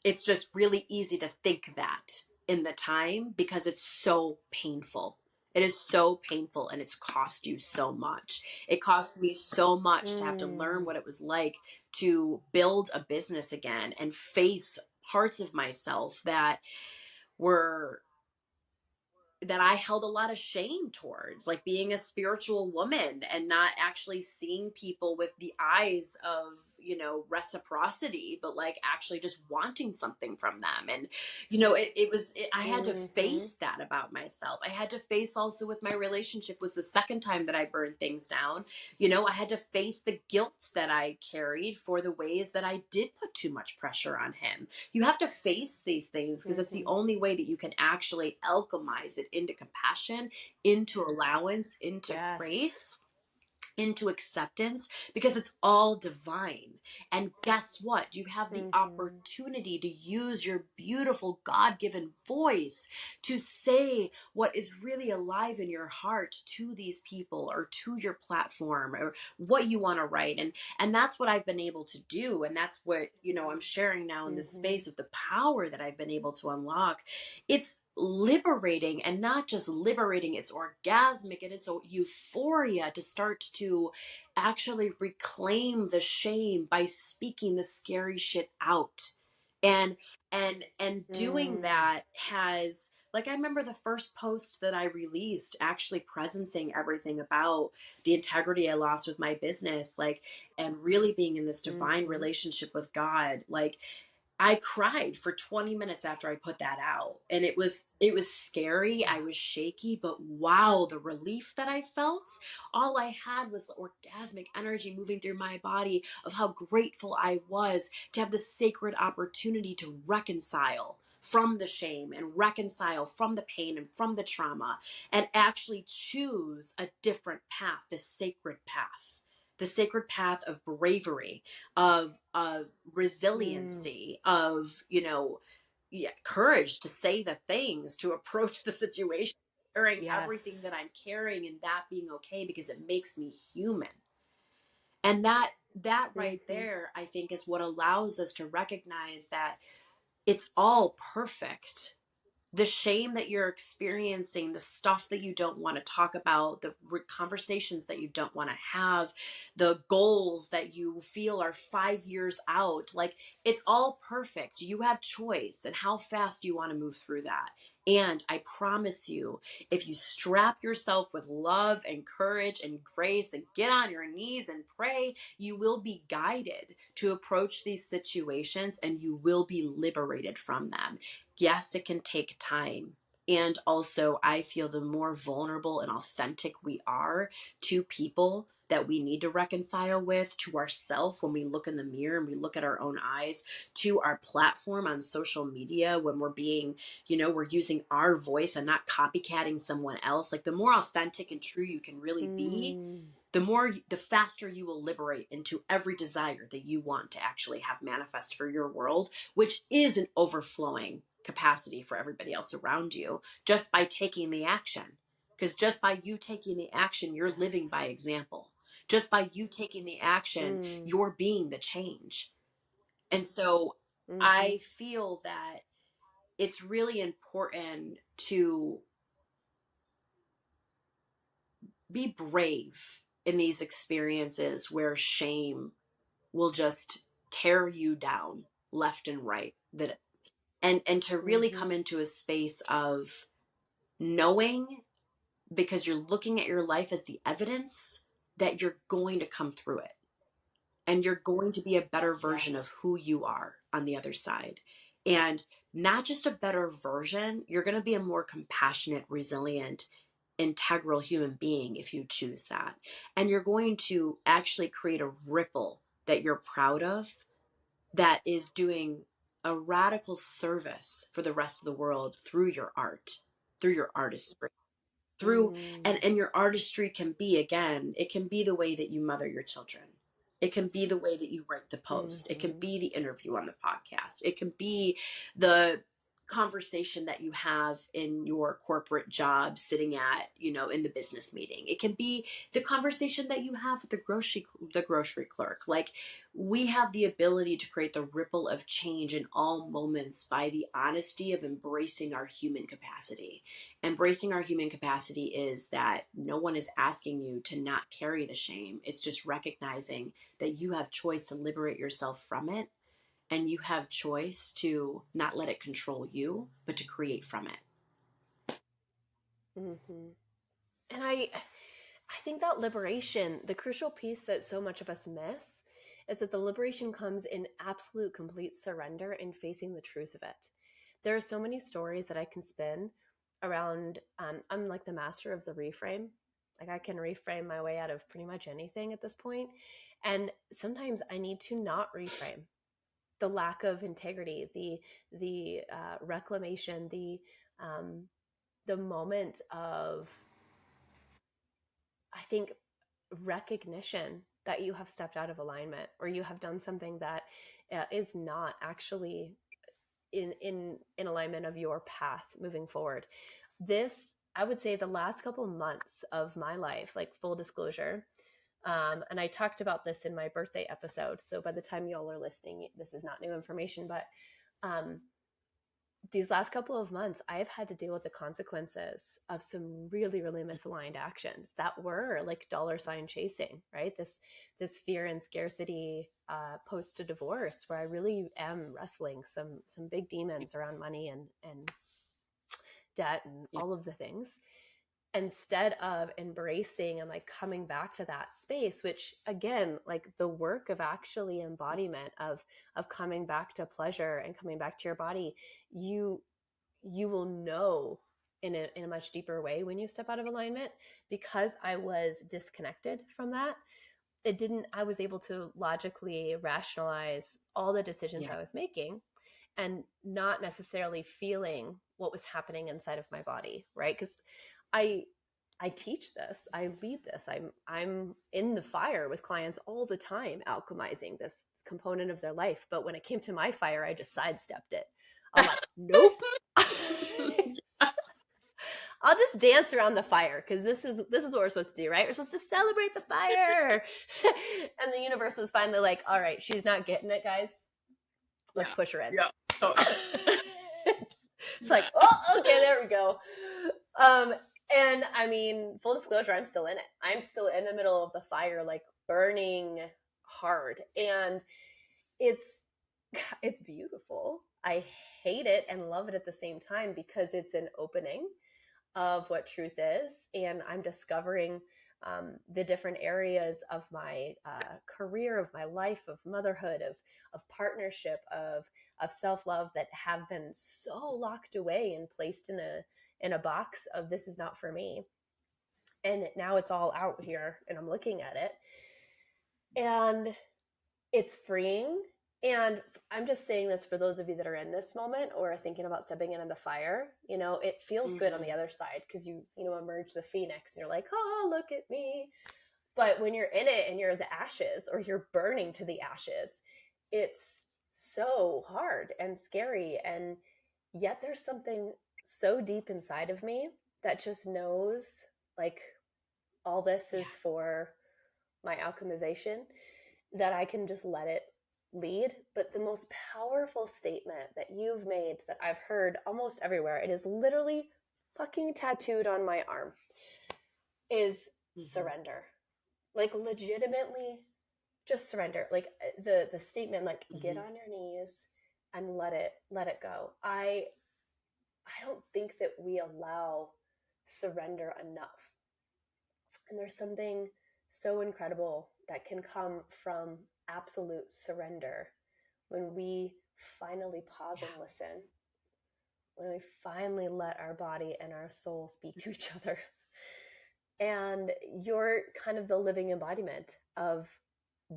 It's just really easy to think that in the time, because it's so painful. It is so painful, and it's cost you so much. It cost me so much to have to learn Mm. what it was like to build a business again and face parts of myself were that I held a lot of shame towards, like being a spiritual woman and not actually seeing people with the eyes of, reciprocity, but like actually just wanting something from them. And, I had to Mhm. face that about myself. I had to face also with my relationship, was the second time that I burned things down. I had to face the guilt that I carried for the ways that I did put too much pressure on him. You have to face these things, because it's the Mhm. only way that you can actually alchemize it into compassion, into allowance, into Yes. grace. into acceptance because it's all divine. And guess what? You have the Mm-hmm. opportunity to use your beautiful God given voice to say what is really alive in your heart to these people or to your platform or what you want to write. And that's what I've been able to do. And that's what, I'm sharing now in this Mm-hmm. space of the power that I've been able to unlock. It's liberating, and not just liberating, it's orgasmic and it's a euphoria to start to actually reclaim the shame by speaking the scary shit out. And doing Mm. that has, like, I remember the first post that I released actually presencing everything about the integrity I lost with my business, like, and really being in this divine Mm-hmm. relationship with God. Like, I cried for 20 minutes after I put that out. And it was scary. I Yeah. was shaky, but wow, the relief that I felt. All I had was orgasmic energy moving through my body of how grateful I was to have the sacred opportunity to reconcile from the shame and reconcile from the pain and from the trauma and actually choose a different path, the sacred path of bravery, of Mm. resiliency, of, yeah, courage to say the things, to approach the situation, carrying everything Yes. that I'm carrying, and that being okay because it makes me human. And that right Mm-hmm. there, I think, is what allows us to recognize that it's all perfect. The shame that you're experiencing, the stuff that you don't want to talk about, the conversations that you don't want to have, the goals that you feel are 5 years out, like, it's all perfect. You have choice and how fast you want to move through that. And I promise you, if you strap yourself with love and courage and grace and get on your knees and pray, you will be guided to approach these situations and you will be liberated from them. Yes, it can take time. And also, I feel the more vulnerable and authentic we are to people that we need to reconcile with, to ourselves when we look in the mirror and we look at our own eyes, to our platform on social media when we're being, we're using our voice and not copycatting someone else. Like, the more authentic and true you can really be, Mm. the faster you will liberate into every desire that you want to actually have manifest for your world, which is an overflowing capacity for everybody else around you, just by taking the action. Because just by you taking the action, you're living Yes. by example. Just by you taking the action, Mm. you're being the change. And so Mm-hmm. I feel that it's really important to be brave in these experiences where shame will just tear you down left and right. And to really Mm-hmm. come into a space of knowing, because you're looking at your life as the evidence, that you're going to come through it and you're going to be a better version of Yes. who you are on the other side. And not just a better version, you're going to be a more compassionate, resilient, integral human being if you choose that. And you're going to actually create a ripple that you're proud of, that is doing a radical service for the rest of the world through your art, through your artistry, through, and Mm. and your artistry can be, again, it can be the way that you mother your children. It can be the way that you write the post. It can Mm-hmm. be the interview on the podcast. It can be the conversation that you have in your corporate job sitting at, in the business meeting. It can be the conversation that you have with the grocery clerk. Like, we have the ability to create the ripple of change in all moments by the honesty of embracing our human capacity. Embracing our human capacity is that no one is asking you to not carry the shame. It's just recognizing that you have choice to liberate yourself from it, and you have choice to not let it control you, but to create from it. Mm-hmm. And I think that liberation, the crucial piece that so much of us miss, is that the liberation comes in absolute complete surrender and facing the truth of it. There are so many stories that I can spin around. I'm like the master of the reframe. Like, I can reframe my way out of pretty much anything at this point. And sometimes I need to not reframe the lack of integrity, the reclamation, um, the moment of, I think, recognition that you have stepped out of alignment, or you have done something that is not actually in alignment of your path moving forward. This, I would say, the last couple of months of my life, like full disclosure, and I talked about this in my birthday episode, so by the time y'all are listening, this is not new information, but um, these last couple of months, I've had to deal with the consequences of some really, really misaligned actions that were like dollar sign chasing, right? This fear and scarcity post a divorce, where I really am wrestling some big demons around money and debt and Yeah. all of the things, instead of embracing and like coming back to that space, which again, like the work of actually embodiment of coming back to pleasure and coming back to your body, you you will know in a much deeper way when you step out of alignment. Because I was disconnected from that, it didn't I was able to logically rationalize all the decisions Yeah. I was making, and not necessarily feeling what was happening inside of my body, right? Because I I teach this, I lead this. I'm in the fire with clients all the time, alchemizing this component of their life. But when it came to my fire, I just sidestepped it. I'm like, nope. I'll just dance around the fire, because this is what we're supposed to do, right? We're supposed to celebrate the fire. And the universe was finally like, all right, she's not getting it, guys. Let's Yeah. push her in. Yeah. Totally. It's like, Yeah. oh, okay, there we go. Um, and I mean, full disclosure, I'm still in it. I'm still in the middle of the fire, like burning hard. And it's it's beautiful. I hate it and love it at the same time, because it's an opening of what truth is, and I'm discovering the different areas of my career, of my life, of motherhood, of partnership, of self love, that have been so locked away and placed in a box of this is not for me. And now it's all out here, and I'm looking at it, and it's freeing. And I'm just saying this for those of you that are in this moment or are thinking about stepping into the fire. It feels good on the Mm-hmm. other side, because you emerge the phoenix and you're like, oh, look at me. But when you're in it and you're the ashes, or you're burning to the ashes, it's so hard and scary. And yet there's something so deep inside of me that just knows, like, all this Yeah. is for my alchemization, that I can just let it lead. But the most powerful statement that you've made, that I've heard almost everywhere, it is literally fucking tattooed on my arm, is Mm-hmm. surrender. Like, legitimately, just surrender. Like, the statement, like, get Mm-hmm. on your knees and let it go. I don't think that we allow surrender enough. And there's something so incredible that can come from absolute surrender when we finally pause and Yeah. listen, when we finally let our body and our soul speak to each other. And you're kind of the living embodiment of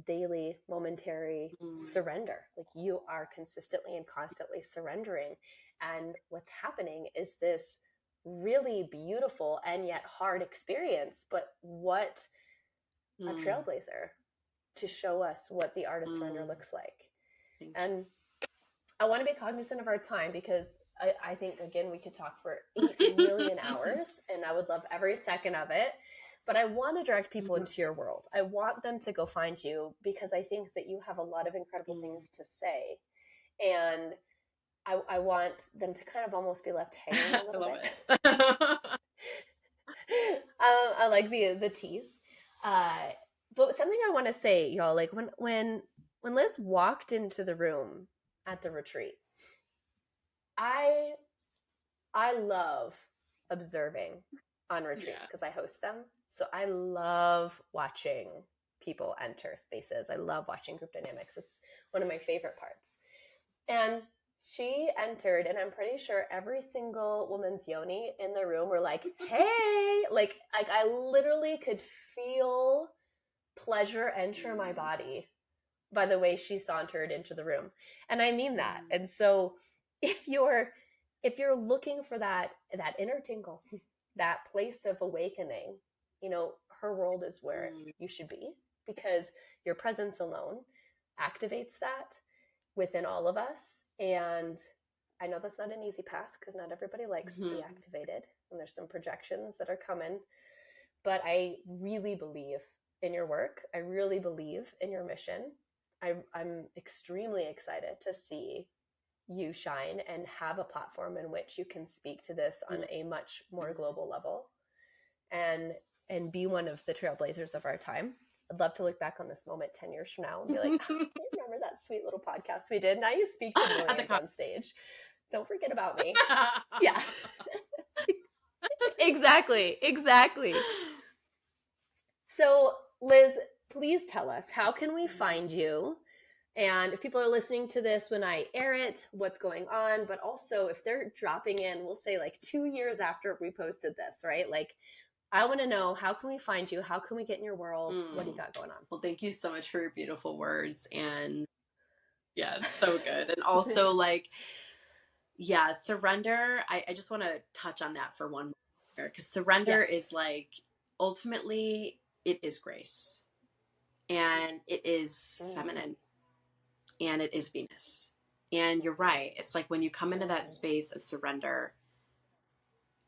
daily, momentary Mm. surrender. Like, you are consistently and constantly surrendering. And what's happening is this really beautiful and yet hard experience. But what a Mm. trailblazer to show us what the art of surrender Mm. looks like. Thank And I want to be cognizant of our time, because I think, again, we could talk for 8 million you. hours, and I would love every second of it. But I want to direct people Mhm. into your world. I want them to go find you, because I think that you have a lot of incredible Mm. things to say. And I want them to kind of almost be left hanging a I little love bit. it. I like the tease. Uh, but something I want to say, y'all, like, when Liz walked into the room at the retreat, I I love observing on retreats, Yeah. because I host them. So I love watching people enter spaces. I love watching group dynamics. It's one of my favorite parts. And she entered, and I'm pretty sure every single woman's yoni in the room were like, "Hey!" Like I literally could feel pleasure enter my Mm. body by the way she sauntered into the room. And I mean that. Mm. And so if you're if you're looking for that inner tingle, that place of awakening, her world is where Mm. you should be, because your presence alone activates that within all of us. And I know that's not an easy path because not everybody likes to be Mhm. activated, and there's some projections that are coming. But I really believe in your work. I really believe in your mission. I'm extremely excited to see you shine and have a platform in which you can speak to this on a much more global level, and be one of the trailblazers of our time. I'd love to look back on this moment 10 years from now and be like, oh, you remember that sweet little podcast we did? Now you speak to At the millions con- on stage. Don't forget about me. Yeah. Exactly. Exactly. So, Liz, please tell us, how can we find you? And if people are listening to this when I air it, what's going on? But also, if they're dropping in, we'll say like 2 years after we posted this, right? Like, I want to know, how can we find you? How can we get in your world? What do you got going Well, thank you so much for your beautiful words. And yeah, it's so good. And also, on? like, yeah, surrender. I just want to touch on that for one moment, because surrender is Yes. like, ultimately, it is grace, and it is Mm-hmm. feminine, and it is Venus. And you're right. It's like when you come into that space of surrender,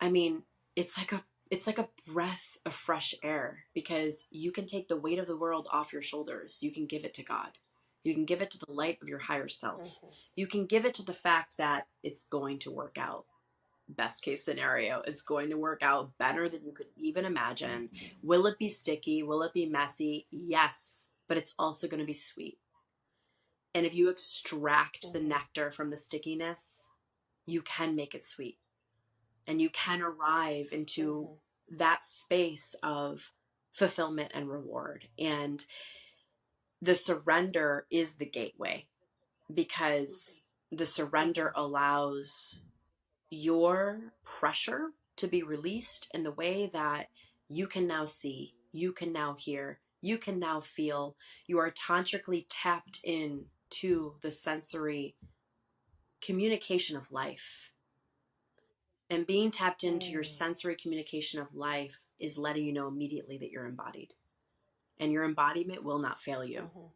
I mean, it's like a breath of fresh air, because you can take the weight of the world off your shoulders. You can give it to God. You can give it to the light of your higher self. Mm-hmm. You can give it to the fact that it's going to work out. Best case scenario, it's going to work out better than you could even imagine. Will it be sticky? Will it be messy? Yes, but it's also going to be sweet. And if you extract the Mm-hmm. nectar from the stickiness, you can make it sweet, and you can arrive into Mm-hmm. that space of fulfillment and reward. And the surrender is the gateway, because the Mm-hmm. surrender allows your pressure to be released in the way that you can now see, you can now hear, you can now feel. You are tantrically tapped in to the sensory communication of life. And being tapped into your Mm-hmm. sensory communication of life is letting you know immediately that you're embodied. And your embodiment will not fail you. Mm-hmm.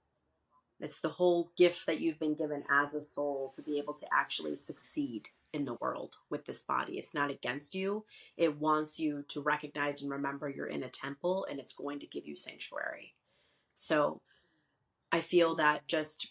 It's the whole gift that you've been given as a soul to be able to actually succeed in the world with this body. It's not against you. It wants you to recognize and remember you're in a temple, and it's going to give you sanctuary. So I feel that just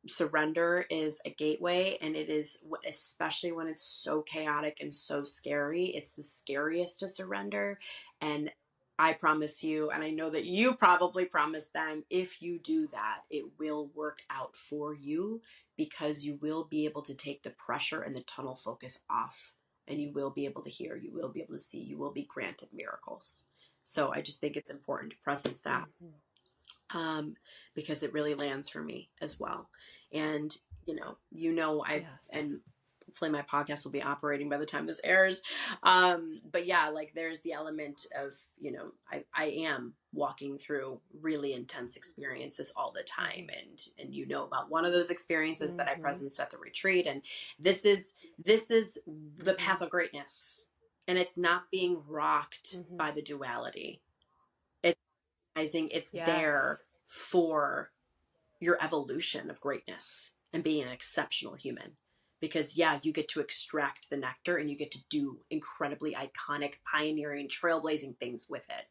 surrender is a gateway, and it is, especially when it's so chaotic and so scary, it's the scariest to surrender. And I promise you, and I know that you probably promise them, if you do that, it will work out for you, because you will be able to take the pressure and the tunnel focus off, and you will be able to hear, you will be able to see, you will be granted miracles. So I just think it's important to presence that, Mm-hmm. um, because it really lands for me as well. And I Yes. and hopefully my podcast will be operating by the time this airs. But yeah, like there's the element of, I am walking through really intense experiences all the time, Mm-hmm. and about one of those experiences that I Mm-hmm. presenced at the retreat, and this is the Mm-hmm. path of greatness, and it's not being rocked Mm-hmm. by the duality. It's recognizing it's there Yes. for your evolution of greatness and being an exceptional human. Because, yeah, you get to extract the nectar, and you get to do incredibly iconic, pioneering, trailblazing things with it.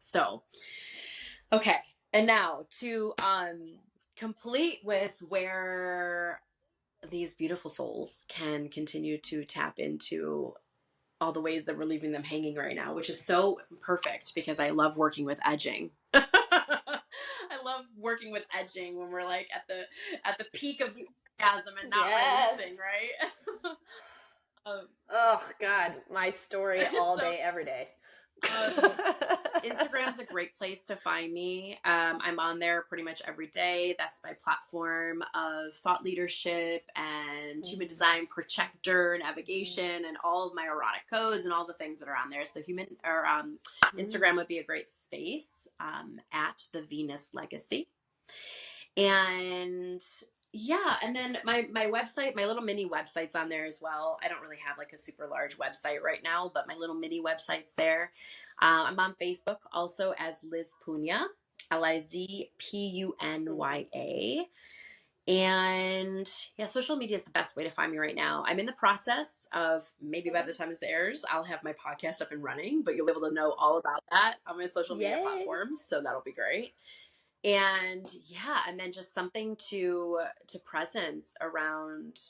So, okay. And now to complete with where these beautiful souls can continue to tap into all the ways that we're leaving them hanging right now, which is so perfect, because I love working with edging. I love working with edging when we're like at the peak of the orgasm and not releasing, Yes. right? um, Oh God, my story all so day, every day. um, Instagram's a great place to find me. I'm on there pretty much every day. That's my platform of thought leadership and human design projector navigation and all of my erotic codes and all the things that are on there. So Instagram would be a great space, at the Venus Legacy. And yeah, and then my website, my little mini website's on there as well. I don't really have like a super large website right now, but my little mini website's there. I'm on Facebook also as Liz Punya, Mhm. Lizpunya. And yeah, social media is the best way to find me right now. I'm in the process of, maybe by the time this airs, I'll have my podcast up and running, but you'll be able to know all about that on my social media Yay. platforms. So that'll be great. And yeah, and then just something to presence around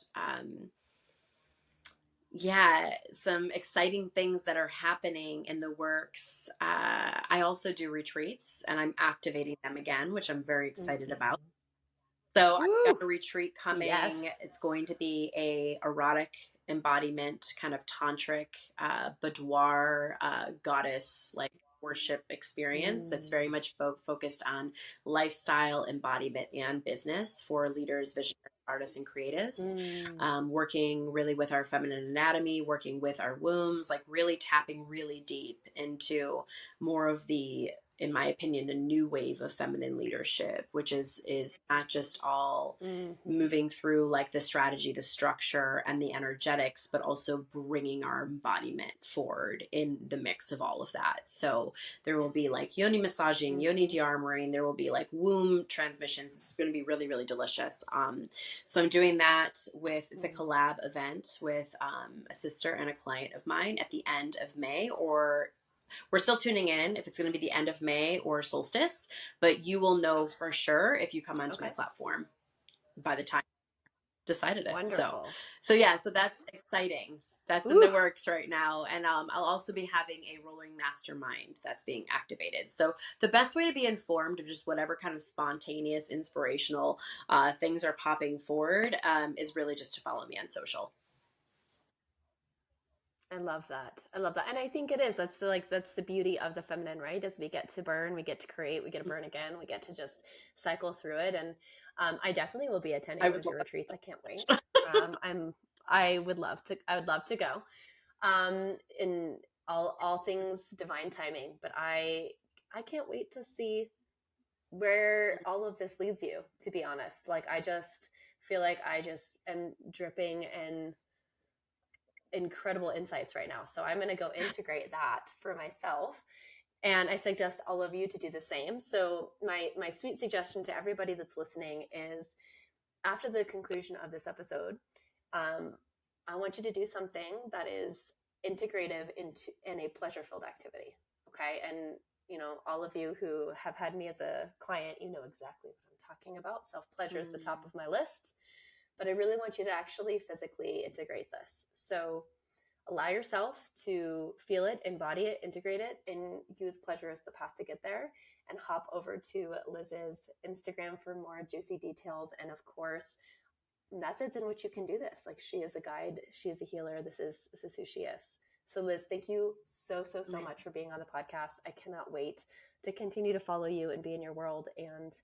yeah, some exciting things that are happening in the works. I also do retreats and I'm activating them again, which I'm very excited about. Mhm. So I've got Woo! a retreat coming. Yes. It's going to be a erotic embodiment, kind of tantric, boudoir, goddess like worship experience that's very Mm. much focused on lifestyle, embodiment, and business for leaders, visionaries, artists, and creatives. Mm. Working really with our feminine anatomy, working with our wombs, like really tapping really deep into more of the, in my opinion, the new wave of feminine leadership, which is not just all Mhm. moving through like the strategy, the structure, and the energetics, but also bringing our embodiment forward in the mix of all of that. So there will be like yoni massaging, yoni Mhm. de-armoring. There will be like womb transmissions. It's going to be really, really delicious. So I'm doing that with, it's a Mm. collab event with a sister and a client of mine at the end of May, or we're still tuning in if it's going to be the end of May or solstice, but you will know for sure if you come onto my Okay. platform by the time I decided it. So, Wonderful. so yeah, so that's exciting. That's in Ooh. the works right now. And I'll also be having a rolling mastermind that's being activated. So the best way to be informed of just whatever kind of spontaneous, inspirational things are popping forward is really just to follow me on social. I love that. I love that. And I think it is. That's the that's the beauty of the feminine, right? Is we get to burn, we get to create, we get to burn again, we get to just cycle through it. And I definitely will be attending I one would of love your that. retreats. I can't wait. I would love to, I would love to go. In all things divine timing, but I can't wait to see where all of this leads you, to be honest. Like I just feel like I just am dripping in incredible insights right now. So I'm going to go integrate that for myself. And I suggest all of you to do the same. So my sweet suggestion to everybody that's listening is after the conclusion of this episode, um, I want you to do something that is integrative into in a pleasure filled activity. Okay. And all of you who have had me as a client, you know exactly what I'm talking about. Self pleasure is the top Mm, of my list, but I really want you to actually physically integrate this. So allow yourself to feel it, embody it, integrate it, and use pleasure as the path to get there. And hop over to Liz's Instagram for more juicy details. And of course, methods in which you can do this. Like she is a guide, she is a healer. This is who she is. So Liz, thank you so right. much for being on the podcast. I cannot wait to continue to follow you and be in your world. And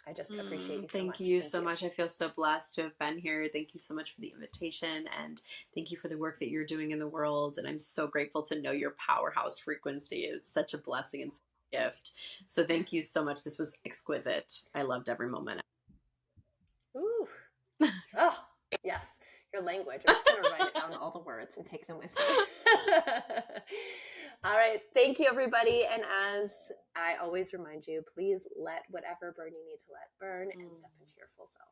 I just appreciate you so Thank much. you Thank so you. much. I feel so blessed to have been here. Thank you so much for the invitation, and thank you for the work that you're doing in the world. And I'm so grateful to know your powerhouse frequency. It's such a blessing and such a gift. So thank you so much. This was exquisite. I loved every moment. Ooh. Oh, yes. Your language. I'm just going to write it down, all the words, and take them with me. All right. Thank you, everybody. And as I always remind you, please let whatever burn you need to let burn and Mm. step into your full self.